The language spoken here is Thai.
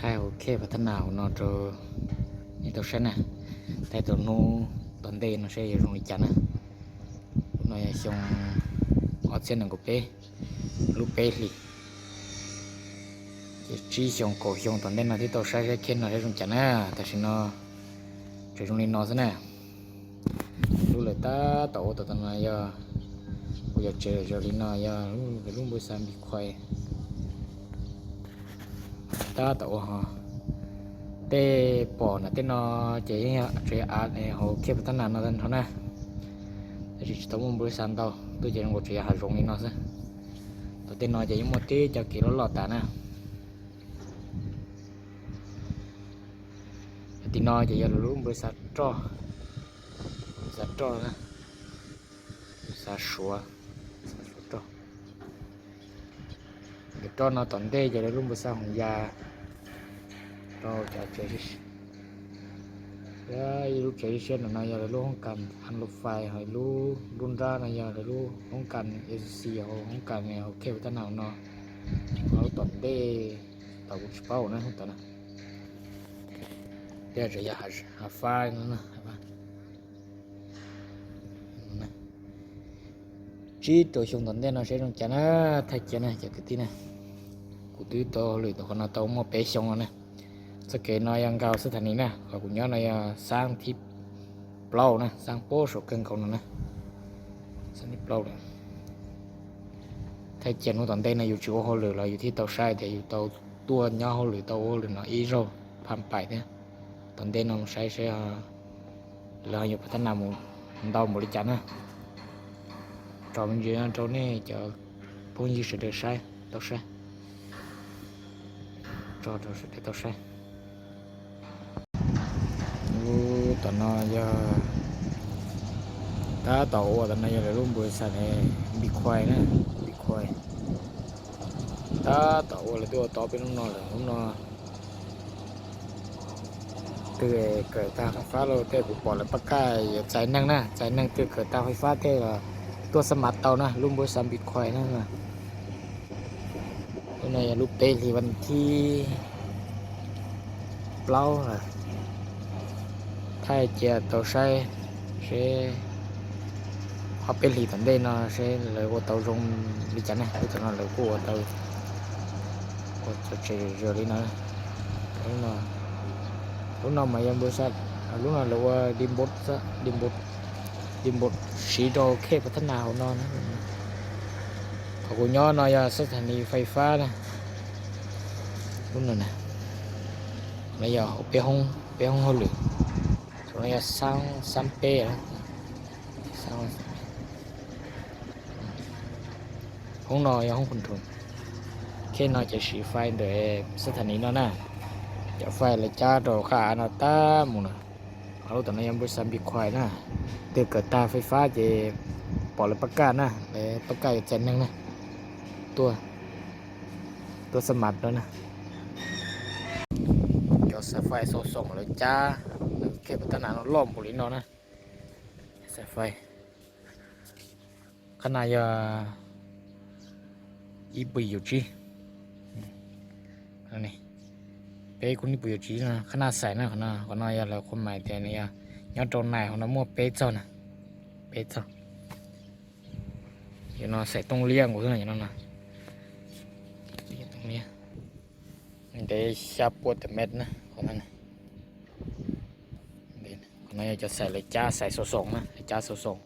khai ok và thân nào nó rồi như tôi sẽ nè tại tôi nu tuần đây nó sẽ dùng chắn nè nó dùng ở trên này của bé lúc bé thì chỉ dùng cổ dùng tuần đây nó thì tôi sẽ khiến nó sẽ dùng chắn nè tại vì nó chỉ dùng nó thế này lúc là ta tổ tụi nó giờ bây giờ chơi rồi nó giờ lúc buổi sáng bị khoe ta tổ hả tê bỏ là tê nó chế này hồ kia bắt nó lên thôi nè thì chỉ tao muốn buổi sáng tao tôi chỉ một chế hạt rong nó thôi tôi tê nó chỉ một tí cho kỹ nó lọt ta nè thì nó chỉ là lúc buổi sáng trò nè sáng sủa trò cái trò nó toàn tê giờ lúc buổi sáng hồng già rồi chả chơi đấy lúc chơi trên là giờ lúc không cần ăn lúc phải hay lúc run ra là giờ lúc không cần xì hồ không cần này ok thế nào nó toàn tê tàu cũng bao nữa không tao nè bây giờ giờ hạt phai nữa nè chỉ tôi dùng toàn tê nó sẽ trong chả nó thay chả này chả cái tí này cụ tí to lười tao còn tao mua bé xong rồi nèสเกตน้อยยังเก่าสถานีนะขอบคุณย้อนในสร้างทิปเปล่านะสร้างโป้สกังเขานะสร้างทิปเปล่าเลยถ้าเจนว่าตอนเต้นอยู่ชิวเขาหรือเราอยู่ที่เตาใช้แต่อยู่เตาตัวย่อเขาหรือเตาหรือเนาะอีโร่พันไปเนี่ยตอนเต้นเราใช้เราอยู่พัฒนาหมู่ดาวบริจาคนะจอมันเยอะจอนี่จะพวกยี่สิบเดือนใช้เตาใช้จอเตาใช้ตอนนั้นยาตาโตตอนนั้นยาลุ่มบริษัทบิควายนะบิควายตาโตเลยตัวโตเป็นน้องเลยน้องตัวเกิดตาไฟฟ้าเราเตะบุปผาเลยปากกาใจนั่งนะใจนั่งตัวเกิดตาไฟฟ้าเตะตัวสมัครเตานะลุ่มบริษัทบิควายนั่นนะตัวนี้ลูกเตะที่วันที่เปล่าเลยถ้าเจอตัวใช้เขาเป็นหลีตันได้นะใช้เลยว่าตัวรงดิฉันนะตัวนั้นเลยกูว่าตัวก็จะเจอเรื่องนี้นะlúc nào mà em bớt sát lúc nào làว่าดิมบดสีดอแค่พัฒนาของนอนเขากูย้อนหน่อยสถานีไฟฟ้านะรุ่นนั้นนะแล้วอย่าไปห้องเขาหรือrồi sang sampai lah sang không nói không còn thuần khi nói chỉ sử file để sát thành nó nè chỉ file là cha đồ khá nó ta muốn ở lúc này em muốn xem bị khoai nè từ cái taไฟฟ้าchỉ bỏ lạiปากกาnè đểปากกาจะนั่งnèตัวสมัครด้วยนะจะใส่ไฟส่งเลยจ้าแค่พัฒนาเราล้อมบริโนนะใส่ไฟขนาดอีบุยอยู่จีอันนี้เป้คุณอีบุยอยู่จีนะขนาดใส่นะขนาดเราคนใหม่แต่เนี่ยยอดโจนไหนของน้ำมัวเป๊ะเจ้านะเป๊ะเจ้าอยู่นอนใส่ตรงเลี้ยงกูเท่าไหร่นั่นนะตรงนี้เดี๋ยวชาปวดแต่เม็ดนะของมันnày cho xài lấy cha xài số sòngนะcha số sòng